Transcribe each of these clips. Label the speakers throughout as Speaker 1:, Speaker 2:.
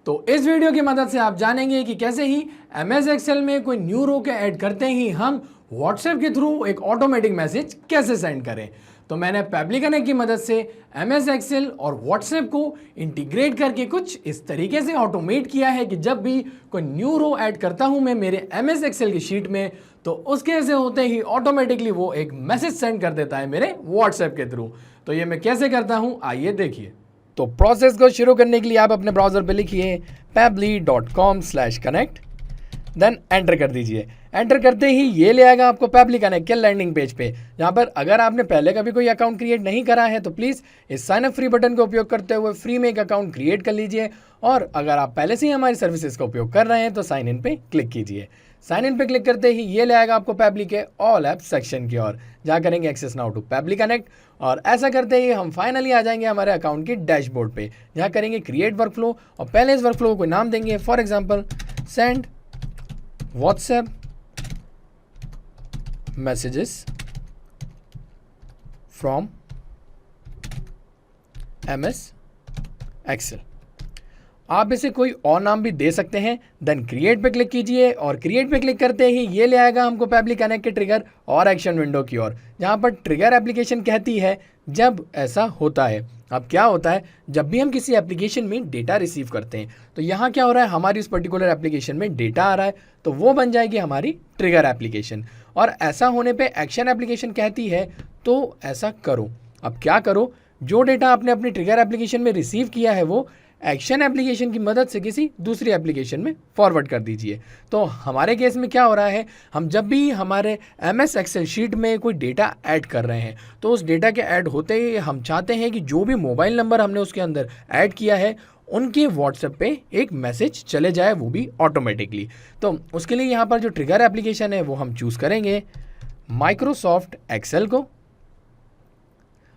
Speaker 1: तो इस वीडियो की मदद से आप जानेंगे कि कैसे ही MS एक्सेल में कोई न्यू रो के ऐड करते ही हम व्हाट्सएप के थ्रू एक ऑटोमेटिक मैसेज कैसे सेंड करें। तो मैंने पेबली कनेक्ट की मदद से MS एक्सेल और व्हाट्सएप को इंटीग्रेट करके कुछ इस तरीके से ऑटोमेट किया है कि जब भी कोई न्यू रो ऐड करता हूं मैं मेरे MS एक्सेल की शीट में, तो उसके से होते ही ऑटोमेटिकली वो एक मैसेज सेंड कर देता है मेरे व्हाट्सएप के थ्रू। तो ये मैं कैसे करता हूं, आइए देखिए। तो प्रोसेस को शुरू करने के लिए आप अपने ब्राउज़र पे लिखिए pebly.com/connect, देन एंटर कर दीजिए। एंटर करते ही ये ले आएगा आपको पेबली कनेक्ट के लैंडिंग पेज पे, जहाँ पर अगर आपने पहले कभी कोई अकाउंट क्रिएट नहीं करा है तो प्लीज़ इस साइन अप फ्री बटन का उपयोग करते हुए फ्री में एक अकाउंट क्रिएट कर लीजिए, और अगर आप पहले से ही हमारी सर्विसेज का उपयोग कर रहे हैं तो साइन इन पे क्लिक कीजिए। साइन इन पे क्लिक करते ही ये ले आएगा आपको पेबली के ऑल ऐप सेक्शन की ओर, जहाँ करेंगे access now to Pabbly connect, और ऐसा करते ही हम फाइनली आ जाएंगे हमारे अकाउंट के डैशबोर्ड पे, जहाँ करेंगे क्रिएट वर्कफ्लो, और पहले इस वर्कफ्लो को नाम देंगे for example send WhatsApp messages from MS Excel. आप इसे कोई और नाम भी दे सकते हैं। देन क्रिएट पे क्लिक कीजिए, और क्रिएट पे क्लिक करते ही ये ले आएगा हमको पेबली कनेक्ट के ट्रिगर और एक्शन विंडो की ओर, जहाँ पर ट्रिगर एप्लीकेशन कहती है जब ऐसा होता है। अब क्या होता है, जब भी हम किसी एप्लीकेशन में डेटा रिसीव करते हैं तो यहाँ क्या हो रहा है, हमारी उस पर्टिकुलर एप्लीकेशन में डेटा आ रहा है, तो वो बन जाएगी हमारी ट्रिगर एप्लीकेशन। और ऐसा होने पे एक्शन एप्लीकेशन कहती है तो ऐसा करो। अब क्या करो, जो डेटा आपने अपनी ट्रिगर एप्लीकेशन में रिसीव किया है वो एक्शन एप्लीकेशन की मदद से किसी दूसरी एप्लीकेशन में फॉरवर्ड कर दीजिए। तो हमारे केस में क्या हो रहा है, हम जब भी हमारे MS एक्सेल शीट में कोई डेटा ऐड कर रहे हैं तो उस डेटा के ऐड होते ही हम चाहते हैं कि जो भी मोबाइल नंबर हमने उसके अंदर ऐड किया है उनके व्हाट्सएप पे एक मैसेज चले जाए, वो भी ऑटोमेटिकली। तो उसके लिए यहाँ पर जो ट्रिगर एप्लीकेशन है वो हम चूज़ करेंगे माइक्रोसॉफ्ट एक्सेल को,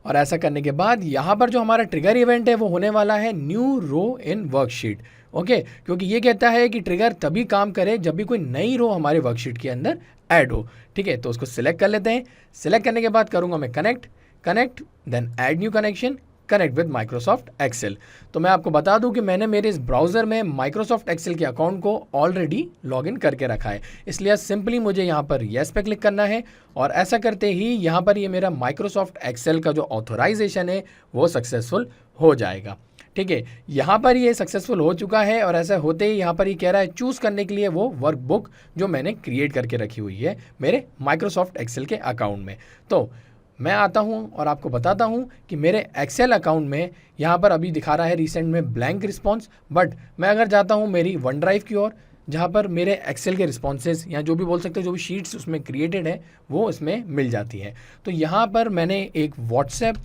Speaker 1: और ऐसा करने के बाद यहाँ पर जो हमारा ट्रिगर इवेंट है वो होने वाला है new row in worksheet. Okay, क्योंकि ये कहता है कि ट्रिगर तभी काम करे जब भी कोई नई रो हमारे वर्कशीट के अंदर ऐड हो। ठीक है, तो उसको सिलेक्ट कर लेते हैं। सिलेक्ट करने के बाद करूँगा मैं connect then add new connection, connect with Microsoft Excel. तो मैं आपको बता दूं कि मैंने मेरे इस ब्राउज़र में माइक्रोसॉफ्ट एक्सेल के अकाउंट को ऑलरेडी लॉगिन करके रखा है, इसलिए सिंपली मुझे यहाँ पर येस पे क्लिक करना है, और ऐसा करते ही यहाँ पर ये मेरा माइक्रोसॉफ्ट एक्सेल का जो ऑथोराइजेशन है वो सक्सेसफुल हो जाएगा। ठीक है, यहाँ पर ये सक्सेसफुल हो चुका है, और ऐसा होते ही यहाँ पर ये कह रहा है चूज़ करने के लिए वो वर्कबुक जो मैंने क्रिएट करके रखी हुई है मेरे माइक्रोसॉफ्ट एक्सेल के अकाउंट में। तो मैं आता हूं और आपको बताता हूं कि मेरे एक्सेल अकाउंट में यहाँ पर अभी दिखा रहा है रिसेंट में ब्लैंक रिस्पॉन्स, बट मैं अगर जाता हूं मेरी वन ड्राइव की ओर, जहाँ पर मेरे एक्सेल के रिस्पॉन्सेज या जो भी बोल सकते हैं जो भी शीट्स उसमें क्रिएटेड है वो इसमें मिल जाती है। तो यहाँ पर मैंने एक व्हाट्सएप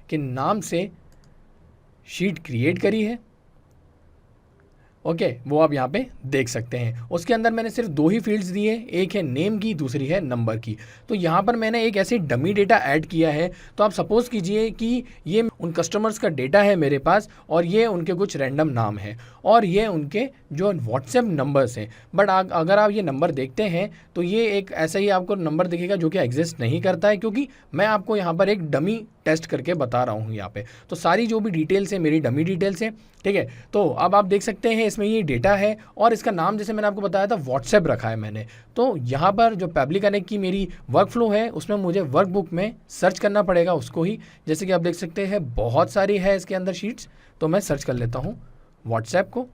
Speaker 1: के नाम से शीट क्रिएट करी है। ओके, वो आप यहाँ पे देख सकते हैं। उसके अंदर मैंने सिर्फ दो ही फील्ड्स दिए, एक है नेम की, दूसरी है नंबर की। तो यहाँ पर मैंने एक ऐसे डमी डेटा ऐड किया है। तो आप सपोज़ कीजिए कि ये उन कस्टमर्स का डेटा है मेरे पास, और ये उनके कुछ रैंडम नाम है, और ये उनके जो व्हाट्सएप नंबर्स हैं। बट अगर आप ये नंबर देखते हैं तो ये एक ऐसा ही आपको नंबर दिखेगा जो कि एग्जिस्ट नहीं करता है, क्योंकि मैं आपको यहाँ पर एक डमी टेस्ट करके बता रहा हूँ यहाँ पे। तो सारी जो भी डिटेल्स है मेरी डमी डिटेल्स है। ठीक है, तो अब आप देख सकते हैं इसमें ये डेटा है, और इसका नाम जैसे मैंने आपको बताया था व्हाट्सएप रखा है मैंने। तो यहाँ पर जो पेबली कनेक्ट की मेरी वर्कफ्लो है उसमें मुझे वर्कबुक में सर्च करना पड़ेगा उसको ही। जैसे कि आप देख सकते हैं बहुत सारी है इसके अंदर शीट्स, तो मैं सर्च कर लेता हूँ व्हाट्सएप को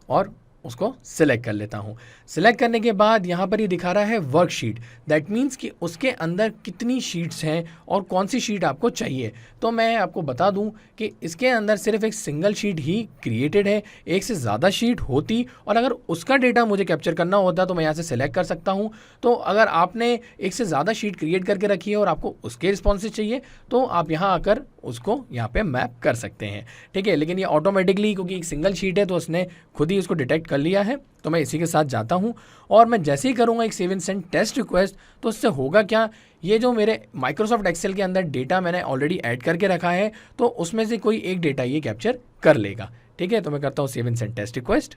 Speaker 1: और उसको सिलेक्ट कर लेता हूँ। सिलेक्ट करने के बाद यहाँ पर ये दिखा रहा है वर्कशीट, दैट मीन्स कि उसके अंदर कितनी शीट्स हैं और कौन सी शीट आपको चाहिए। तो मैं आपको बता दूँ कि इसके अंदर सिर्फ एक सिंगल शीट ही क्रिएटेड है। एक से ज़्यादा शीट होती और अगर उसका डेटा मुझे कैप्चर करना होता तो मैं यहाँ से सिलेक्ट कर सकता हूँ। तो अगर आपने एक से ज़्यादा शीट क्रिएट करके रखी है और आपको उसके रिस्पॉन्सेज चाहिए तो आप यहाँ आकर उसको यहाँ पे मैप कर सकते हैं। ठीक है, लेकिन ये ऑटोमेटिकली क्योंकि एक सिंगल शीट है तो उसने खुद ही उसको डिटेक्ट कर लिया है। तो मैं इसी के साथ जाता हूँ और मैं जैसे ही करूँगा एक save and send test request, तो उससे होगा क्या, ये जो मेरे माइक्रोसॉफ्ट एक्सेल के अंदर डेटा मैंने ऑलरेडी ऐड करके रखा है तो उसमें से कोई एक डेटा ये कैप्चर कर लेगा। ठीक है, तो मैं करता हूँ save and send test request.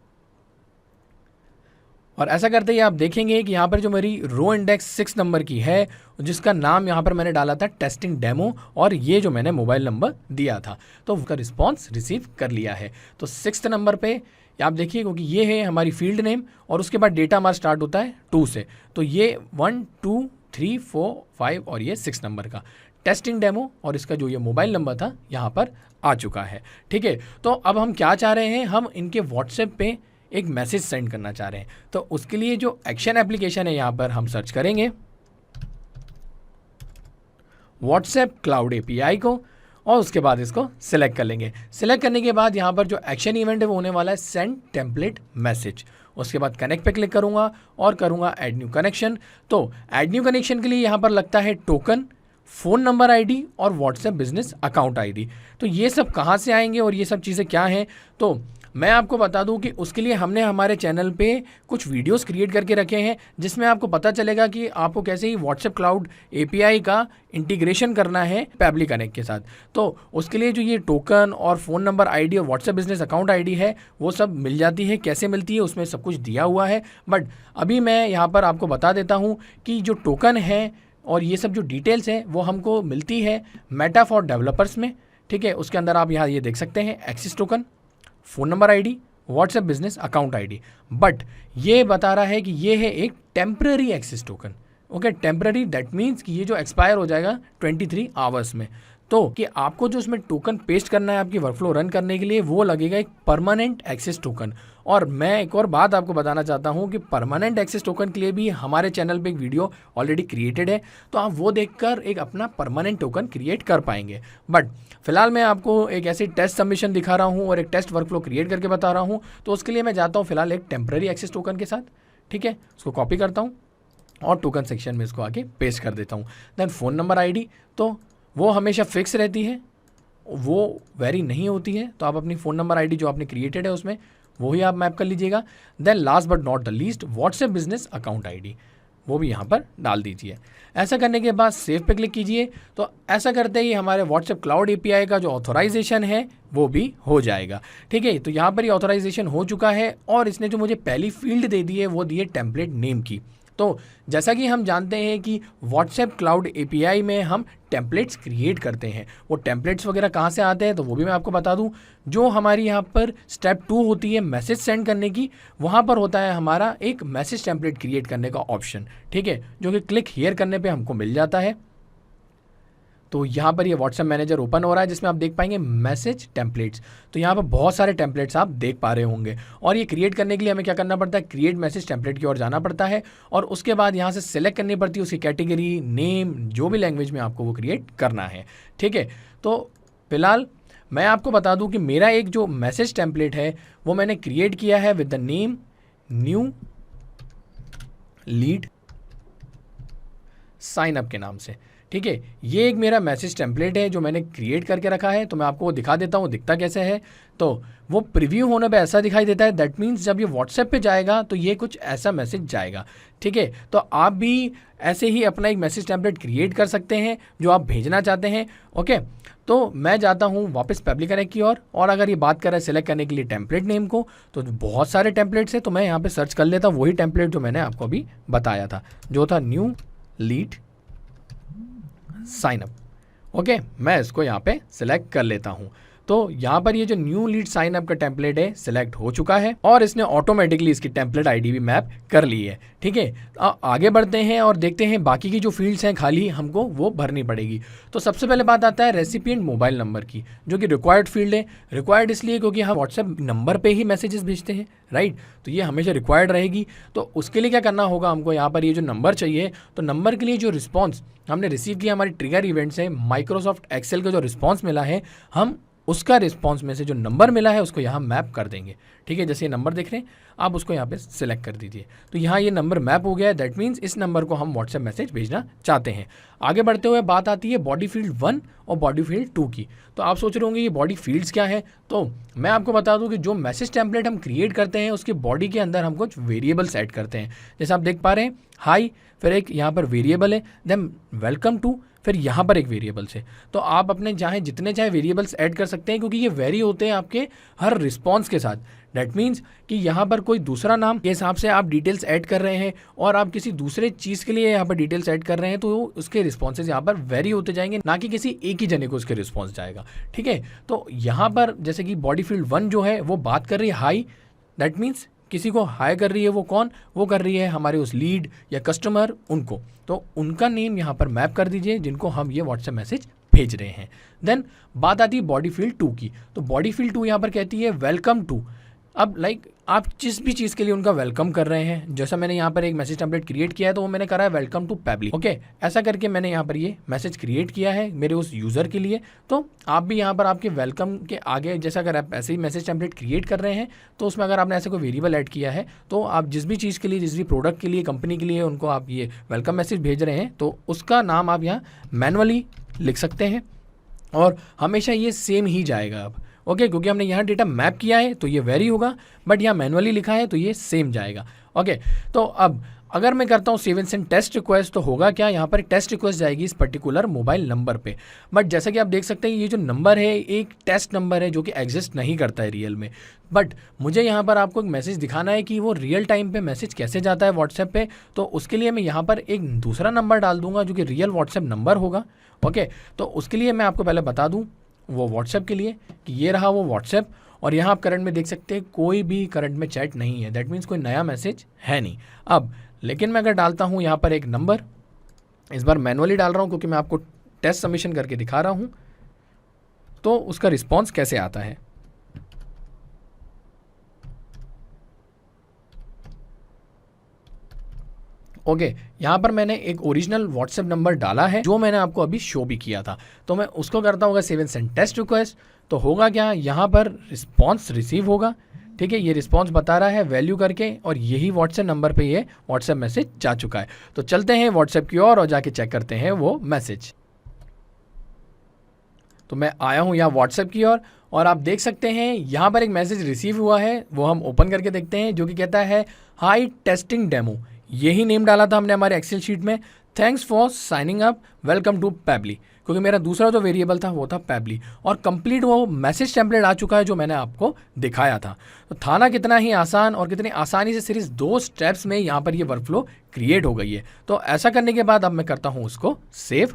Speaker 1: और ऐसा करते ही आप देखेंगे कि यहाँ पर जो मेरी रो इंडेक्स 6 नंबर की है, जिसका नाम यहाँ पर मैंने डाला था टेस्टिंग डेमो, और ये जो मैंने मोबाइल नंबर दिया था, तो उसका रिस्पॉन्स रिसीव कर लिया है। तो 6 नंबर पे आप देखिए, क्योंकि ये है हमारी फील्ड नेम और उसके बाद डेटा हमारा स्टार्ट होता है 2 से, तो ये 1 2 3 4 5 और ये 6 नंबर का टेस्टिंग डेमो और इसका जो ये मोबाइल नंबर था यहाँ पर आ चुका है। ठीक है, तो अब हम क्या चाह रहे हैं, हम इनके व्हाट्सएप पे एक मैसेज सेंड करना चाह रहे हैं। तो उसके लिए जो एक्शन एप्लीकेशन है यहाँ पर हम सर्च करेंगे व्हाट्सएप क्लाउड एपीआई को, और उसके बाद इसको सिलेक्ट कर लेंगे। सिलेक्ट करने के बाद यहाँ पर जो एक्शन इवेंट है वो होने वाला है सेंड टेम्पलेट मैसेज। उसके बाद कनेक्ट पे क्लिक करूँगा और करूँगा ऐड न्यू कनेक्शन। तो ऐड न्यू कनेक्शन के लिए यहाँ पर लगता है टोकन, फ़ोन नंबर आईडी और व्हाट्सएप बिजनेस अकाउंट आईडी। तो ये सब कहाँ से आएंगे और ये सब चीज़ें क्या हैं, तो मैं आपको बता दूं कि उसके लिए हमने हमारे चैनल पे कुछ वीडियोस क्रिएट करके रखे हैं, जिसमें आपको पता चलेगा कि आपको कैसे ही व्हाट्सएप क्लाउड एपीआई का इंटीग्रेशन करना है पैबली कनेक्ट के साथ। तो उसके लिए जो ये टोकन और फ़ोन नंबर आईडी और व्हाट्सएप बिजनेस अकाउंट आईडी है वो सब मिल जाती है। कैसे मिलती है उसमें सब कुछ दिया हुआ है, बट अभी मैं यहाँ पर आपको बता देता हूँ कि जो टोकन है और ये सब जो डिटेल्स हैं वो हमको मिलती है मेटा फॉर डेवलपर्स में। ठीक है, उसके अंदर आप यहाँ ये देख सकते हैं access token, phone number ID, WhatsApp business account ID, but ये बता रहा है कि ये है एक temporary access token. Okay, temporary that means कि ये जो एक्सपायर हो जाएगा 23 आवर्स में। तो कि आपको जो उसमें टोकन पेस्ट करना है आपकी वर्कफ्लो रन करने के लिए वो लगेगा एक परमानेंट एक्सेस टोकन। और मैं एक और बात आपको बताना चाहता हूं कि परमानेंट एक्सेस टोकन के लिए भी हमारे चैनल पे एक वीडियो ऑलरेडी क्रिएटेड है, तो आप वो देखकर एक अपना परमानेंट टोकन क्रिएट कर पाएंगे। बट फिलहाल मैं आपको एक ऐसी टेस्ट सबमिशन दिखा रहा हूँ और एक टेस्ट वर्कफ्लो क्रिएट करके बता रहा हूँ, तो उसके लिए मैं जाता हूँ फिलहाल एक टेम्पररी एक्सेस टोकन के साथ। ठीक है, उसको कॉपी करता हूँ और टोकन सेक्शन में इसको आगे पेस्ट कर देता हूँ। देन फ़ोन नंबर आईडी, तो वो हमेशा फिक्स रहती है, वो वेरी नहीं होती है, तो आप अपनी फ़ोन नंबर आईडी जो आपने क्रिएटेड है उसमें वही आप मैप कर लीजिएगा। Then last but not the least WhatsApp business account ID, वो भी यहाँ पर डाल दीजिए। ऐसा करने के बाद सेव पे क्लिक कीजिए। तो ऐसा करते ही हमारे व्हाट्सएप क्लाउड एपीआई का जो ऑथोराइजेशन है वो भी हो जाएगा। ठीक है, तो यहाँ पर ये ऑथोराइजेशन हो चुका है और इसने जो मुझे पहली फील्ड दे दी है वो दी है टेम्पलेट नेम की। तो जैसा कि हम जानते हैं कि व्हाट्सएप क्लाउड एपीआई में हम टेम्पलेट्स क्रिएट करते हैं, वो टेम्पलेट्स वगैरह कहाँ से आते हैं तो वो भी मैं आपको बता दूं। जो हमारी यहाँ पर स्टेप 2 होती है मैसेज सेंड करने की, वहाँ पर होता है हमारा एक मैसेज टेम्पलेट क्रिएट करने का ऑप्शन। ठीक है, जो कि क्लिक हियर करने पे हमको मिल जाता है। तो यहाँ पर ये व्हाट्सएप मैनेजर ओपन हो रहा है जिसमें आप देख पाएंगे मैसेज टेम्पलेट्स। तो यहाँ पर बहुत सारे टेम्पलेट्स आप देख पा रहे होंगे और ये क्रिएट करने के लिए हमें क्या करना पड़ता है, क्रिएट मैसेज टेम्पलेट की ओर जाना पड़ता है और उसके बाद यहाँ से सिलेक्ट करनी पड़ती है उसकी कैटेगरी, नेम, जो भी लैंग्वेज में आपको वो क्रिएट करना है। ठीक है, तो फिलहाल मैं आपको बता दूँ कि मेरा एक जो मैसेज टेम्पलेट है वो मैंने क्रिएट किया है with the name new lead sign up के नाम से। ठीक है, ये एक मेरा मैसेज टेम्पलेट है जो मैंने क्रिएट करके रखा है। तो मैं आपको वो दिखा देता हूँ दिखता कैसे है। तो वो प्रीव्यू होने पे ऐसा दिखाई देता है, दैट मीन्स जब ये व्हाट्सएप पे जाएगा तो ये कुछ ऐसा मैसेज जाएगा। ठीक है, तो आप भी ऐसे ही अपना एक मैसेज टेम्पलेट क्रिएट कर सकते हैं जो आप भेजना चाहते हैं। ओके, तो मैं जाता हूँ वापस पब्लिक कनेक्ट की ओर और अगर ये बात कर रहा है सिलेक्ट करने के लिए टेम्पलेट नेम को, तो बहुत सारे टेम्पलेट्स हैं। तो मैं यहाँ पे सर्च कर लेता हूँ वही टेम्पलेट जो मैंने आपको अभी बताया था, जो था new lead sign up. Okay, मैं इसको यहाँ पे सिलेक्ट कर लेता हूँ। तो यहाँ पर ये जो न्यू लीड साइन अप का टेम्पलेट है सिलेक्ट हो चुका है और इसने ऑटोमेटिकली इसकी टेम्पलेट आईडी भी मैप कर ली है। ठीक है, आगे बढ़ते हैं और देखते हैं बाकी की जो फील्ड्स हैं खाली हमको वो भरनी पड़ेगी। तो सबसे पहले बात आता है रेसिपिएंट मोबाइल नंबर की, जो कि रिक्वायर्ड फील्ड है। रिक्वायर्ड इसलिए क्योंकि हम व्हाट्सएप नंबर पे ही मैसेजेस भेजते हैं, राइट, तो ये हमेशा रिक्वायर्ड रहेगी। तो उसके लिए क्या करना होगा, हमको यहाँ पर ये जो नंबर चाहिए, तो नंबर के लिए जो रिस्पॉन्स हमने रिसीव किया हमारी ट्रिगर इवेंट से, माइक्रोसॉफ्ट एक्सेल का जो रिस्पॉन्स मिला है, हम उसका रिस्पॉन्स में से जो नंबर मिला है उसको यहाँ मैप कर देंगे। ठीक है, जैसे ये नंबर देख रहे हैं आप उसको यहाँ पे सिलेक्ट कर दीजिए। तो यहाँ ये नंबर मैप हो गया है, दैट मीन्स इस नंबर को हम व्हाट्सएप मैसेज भेजना चाहते हैं। आगे बढ़ते हुए बात आती है बॉडी फील्ड 1 और बॉडी फील्ड 2 की। तो आप सोच रहे होंगे ये बॉडी फील्ड्स क्या है, तो मैं आपको बता दूं कि जो मैसेज टेम्पलेट हम क्रिएट करते हैं उसके बॉडी के अंदर हम कुछ वेरिएबल सेट करते हैं। जैसे आप देख पा रहे हैं हाई, फिर एक यहाँ पर वेरिएबल है, देन वेलकम टू, फिर यहाँ पर एक वेरिएबल्स है। तो आप अपने चाहे जितने चाहे वेरिएबल्स ऐड कर सकते हैं क्योंकि ये वेरी होते हैं आपके हर रिस्पॉन्स के साथ। दैट मीन्स कि यहाँ पर कोई दूसरा नाम के हिसाब से आप डिटेल्स ऐड कर रहे हैं और आप किसी दूसरे चीज़ के लिए यहाँ पर डिटेल्स ऐड कर रहे हैं, तो उसके रिस्पॉन्सेज यहाँ पर वेरी होते जाएंगे, ना कि किसी एक ही जने को उसके रिस्पॉन्स जाएगा। ठीक है, तो यहाँ पर जैसे कि बॉडी फील्ड 1 जो है वो बात कर रही है हाई, दैट मीन्स किसी को हाई कर रही है। वो कौन? वो कर रही है हमारे उस लीड या कस्टमर, उनको। तो उनका नेम यहाँ पर मैप कर दीजिए जिनको हम ये व्हाट्सएप मैसेज भेज रहे हैं। देन बात आती है बॉडी फील्ड 2 की। तो बॉडी फील्ड 2 यहाँ पर कहती है वेलकम टू। अब आप जिस भी चीज़ के लिए उनका वेलकम कर रहे हैं, जैसा मैंने यहाँ पर एक मैसेज टेम्पलेट क्रिएट किया है, तो वो मैंने करा है वेलकम टू पैबली। ओके, ऐसा करके मैंने यहाँ पर ये मैसेज क्रिएट किया है मेरे उस यूज़र के लिए। तो आप भी यहाँ पर आपके वेलकम के आगे, जैसा अगर आप ऐसे ही मैसेज टेम्पलेट क्रिएट कर रहे हैं, तो उसमें अगर आपने ऐसे कोई वेरिएबल ऐड किया है, तो आप जिस भी चीज़ के लिए, जिस भी प्रोडक्ट के लिए, कंपनी के लिए उनको आप ये वेलकम मैसेज भेज रहे हैं, तो उसका नाम आप यहाँ मैनुअली लिख सकते हैं और हमेशा ये सेम ही जाएगा अब। ओके, क्योंकि हमने यहाँ डेटा मैप किया है तो ये वेरी होगा, बट यहाँ मैनुअली लिखा है तो ये सेम जाएगा। ओके, तो अब अगर मैं करता हूँ save and send test request, तो होगा क्या, यहाँ पर टेस्ट रिक्वेस्ट जाएगी इस पर्टिकुलर मोबाइल नंबर पे। बट जैसा कि आप देख सकते हैं ये जो नंबर है एक टेस्ट नंबर है जो कि एग्जिस्ट नहीं करता है रियल में। बट मुझे यहाँ पर आपको एक मैसेज दिखाना है कि वो रियल टाइम पे मैसेज कैसे जाता है व्हाट्सएप पे। तो उसके लिए मैं यहाँ पर एक दूसरा नंबर डाल दूंगा जो कि रियल व्हाट्सएप नंबर होगा। ओके, तो उसके लिए मैं आपको पहले बता दूँ वो व्हाट्सएप के लिए कि ये रहा वो व्हाट्सएप, और यहाँ आप करंट में देख सकते हैं कोई भी करंट में चैट नहीं है, दैट मीन्स कोई नया मैसेज है नहीं। अब लेकिन मैं अगर डालता हूँ यहाँ पर एक नंबर, इस बार मैनुअली डाल रहा हूँ क्योंकि मैं आपको टेस्ट सबमिशन करके दिखा रहा हूँ, तो उसका रिस्पॉन्स कैसे आता है। ओके, यहाँ पर मैंने एक ओरिजिनल व्हाट्सएप नंबर डाला है जो मैंने आपको अभी शो भी किया था। तो मैं उसको करता हूँ save and send test request, तो होगा क्या, यहाँ पर रिस्पॉन्स रिसीव होगा। ठीक है, ये रिस्पॉन्स बता रहा है वैल्यू करके, और यही व्हाट्सएप नंबर पे ये व्हाट्सएप मैसेज जा चुका है। तो चलते हैं व्हाट्सएप की ओर और जाके चेक करते हैं वो मैसेज। तो मैं आया हूँ यहाँ व्हाट्सएप की ओर और आप देख सकते हैं यहाँ पर एक मैसेज रिसीव हुआ है, वो हम ओपन करके देखते हैं, जो कि कहता है हाई टेस्टिंग डेमो। यही नेम डाला था हमने हमारे एक्सेल शीट में, thanks for signing up, welcome to Pabbly, क्योंकि मेरा दूसरा जो वेरिएबल था वो था पैबली। और कंप्लीट वो मैसेज टेम्पलेट आ चुका है जो मैंने आपको दिखाया था। तो था ना कितना ही आसान, और कितनी आसानी से सिर्फ 2 स्टेप्स में यहाँ पर ये वर्कफ्लो क्रिएट हो गई है। तो ऐसा करने के बाद अब मैं करता हूँ उसको सेव,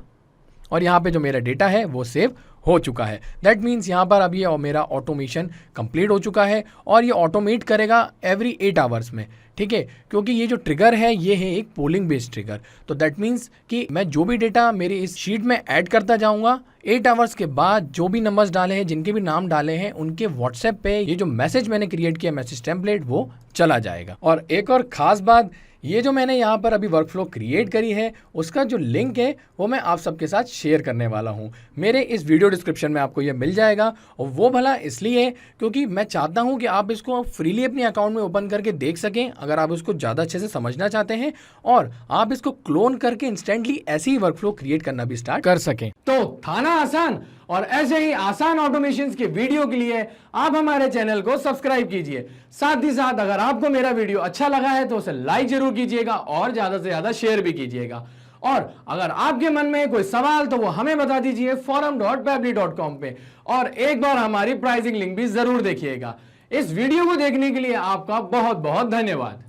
Speaker 1: और यहाँ पे जो मेरा डेटा है वो सेव हो चुका है। दैट मीन्स यहाँ पर अब ये मेरा ऑटोमेशन कंप्लीट हो चुका है, और ये ऑटोमेट करेगा एवरी 8 आवर्स में। ठीक है, क्योंकि ये जो ट्रिगर है ये है एक पोलिंग बेस्ड ट्रिगर। तो दैट मीन्स कि मैं जो भी डेटा मेरे इस शीट में ऐड करता जाऊंगा, 8 आवर्स के बाद जो भी नंबर्स डाले हैं, जिनके भी नाम डाले हैं, उनके व्हाट्सएप पे ये जो मैसेज मैंने क्रिएट किया मैसेज टेम्पलेट वो चला जाएगा। और एक और खास बात, ये जो मैंने यहाँ पर अभी वर्कफ्लो क्रिएट करी है उसका जो लिंक है वो मैं आप सबके साथ शेयर करने वाला हूँ। मेरे इस वीडियो डिस्क्रिप्शन में आपको ये मिल जाएगा, और वो भला इसलिए क्योंकि मैं चाहता हूँ कि आप इसको फ्रीली अपने अकाउंट में ओपन करके देख सकें, अगर आप उसको ज़्यादा अच्छे से समझना चाहते हैं, और आप इसको क्लोन करके इंस्टेंटली ऐसे ही वर्कफ्लो क्रिएट करना भी स्टार्ट कर सकें। तो था ना आसान, और ऐसे ही आसान ऑटोमेशंस के वीडियो के लिए आप हमारे चैनल को सब्सक्राइब कीजिए। साथ ही साथ अगर आपको मेरा वीडियो अच्छा लगा है तो उसे लाइक जरूर कीजिएगा और ज्यादा से ज्यादा शेयर भी कीजिएगा। और अगर आपके मन में कोई सवाल तो वो हमें बता दीजिए forum.pabbly.com पे, और एक बार हमारी प्राइसिंग लिंक भी जरूर देखिएगा। इस वीडियो को देखने के लिए आपका बहुत बहुत धन्यवाद।